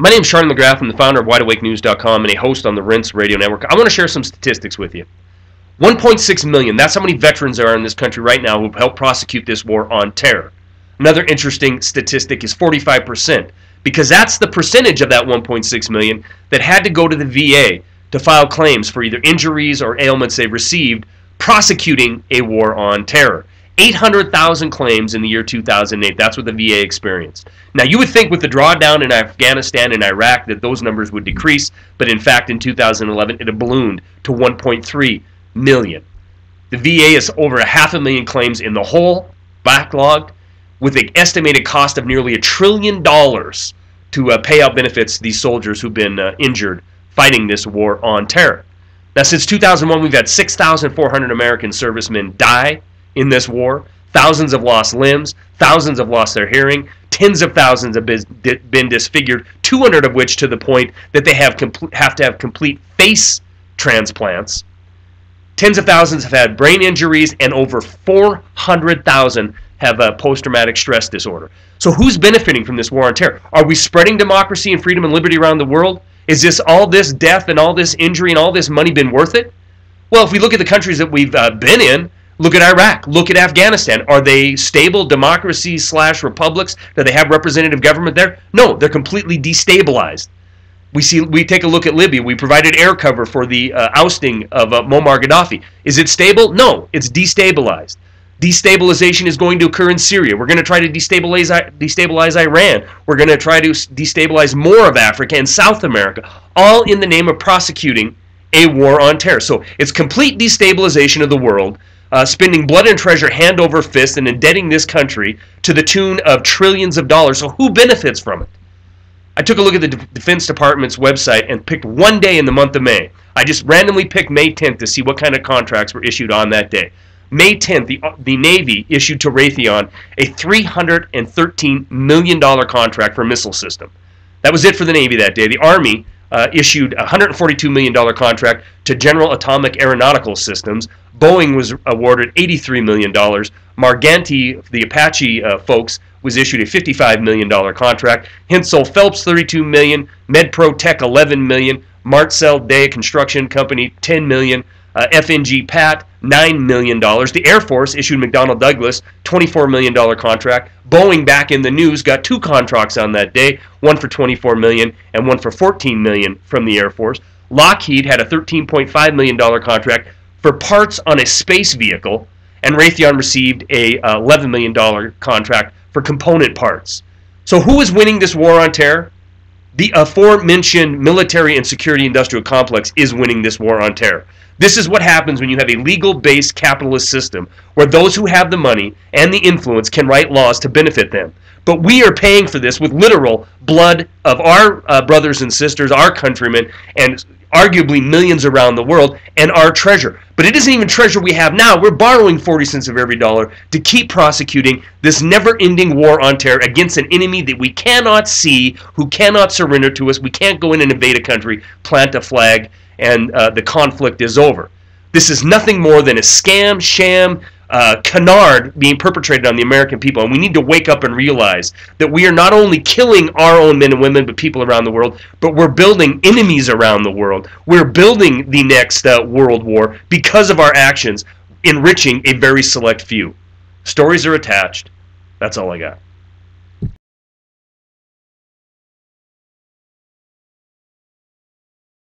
My name is Charlie McGrath. I'm the founder of WideAwakeNews.com and a host on the Rinse Radio Network. I want to share some statistics with you. 1.6 million, that's how many veterans there are in this country right now who helped prosecute this war on terror. Another interesting statistic is 45%, because that's the percentage of that 1.6 million that had to go to the VA to file claims for either injuries or ailments they received prosecuting a war on terror. 800,000 claims in the year 2008. That's what the VA experienced. Now, you would think with the drawdown in Afghanistan and Iraq that those numbers would decrease, but in fact, in 2011, it had ballooned to 1.3 million. The VA is over 500,000 claims in the whole, backlogged, with an estimated cost of nearly $1 trillion to pay out benefits to these soldiers who've been injured fighting this war on terror. Now, since 2001, we've had 6,400 American servicemen die in this war. Thousands have lost limbs, thousands have lost their hearing, tens of thousands have been disfigured, 200 of which to the point that they have to have complete face transplants. Tens of thousands have had brain injuries, and over 400,000 have a post-traumatic stress disorder. So who's benefiting from this war on terror? Are we spreading democracy and freedom and liberty around the world? Is all this death and all this injury and all this money been worth it? Well, if we look at the countries that we've been in, look at Iraq, look at Afghanistan. Are they stable democracies / republics? Do they have representative government there? No, they're completely destabilized. We take a look at Libya. We provided air cover for the ousting of Muammar Gaddafi. Is it stable? No, it's destabilized. Destabilization is going to occur in Syria. We're going to try to destabilize Iran. We're going to try to destabilize more of Africa and South America, all in the name of prosecuting a war on terror. So it's complete destabilization of the world, spending blood and treasure hand over fist and indebting this country to the tune of trillions of dollars. So who benefits from it? I took a look at the Defense Department's website and picked one day in the month of May. I just randomly picked May 10th to see what kind of contracts were issued on that day. May 10th, the Navy issued to Raytheon a $313 million contract for a missile system. That was it for the Navy that day. The Army issued a $142 million contract to General Atomic Aeronautical Systems. Boeing was awarded $83 million. Marganti, the Apache folks, was issued a $55 million contract. Hinsel Phelps, $32 million. MedPro Tech, $11 million. Marcel Day Construction Company, $10 million. FNG Pat, $9 million. The Air Force issued McDonnell Douglas $24 million contract. Boeing, back in the news, got two contracts on that day, one for $24 million and one for $14 million from the Air Force. Lockheed had a $13.5 million contract for parts on a space vehicle, and Raytheon received a $11 million contract for component parts. So who is winning this war on terror? The aforementioned military and security industrial complex is winning this war on terror. This is what happens when you have a legal-based capitalist system where those who have the money and the influence can write laws to benefit them. But we are paying for this with literal blood of our brothers and sisters, our countrymen, and arguably millions around the world, and our treasure. But it isn't even treasure we have now. We're borrowing 40 cents of every dollar to keep prosecuting this never-ending war on terror against an enemy that we cannot see, who cannot surrender to us. We can't go in and invade a country, plant a flag, and the conflict is over. This is nothing more than a scam, sham, canard being perpetrated on the American people, and we need to wake up and realize that we are not only killing our own men and women, but people around the world, but we're building enemies around the world. We're building the next world war because of our actions, enriching a very select few. Stories are attached. That's all I got.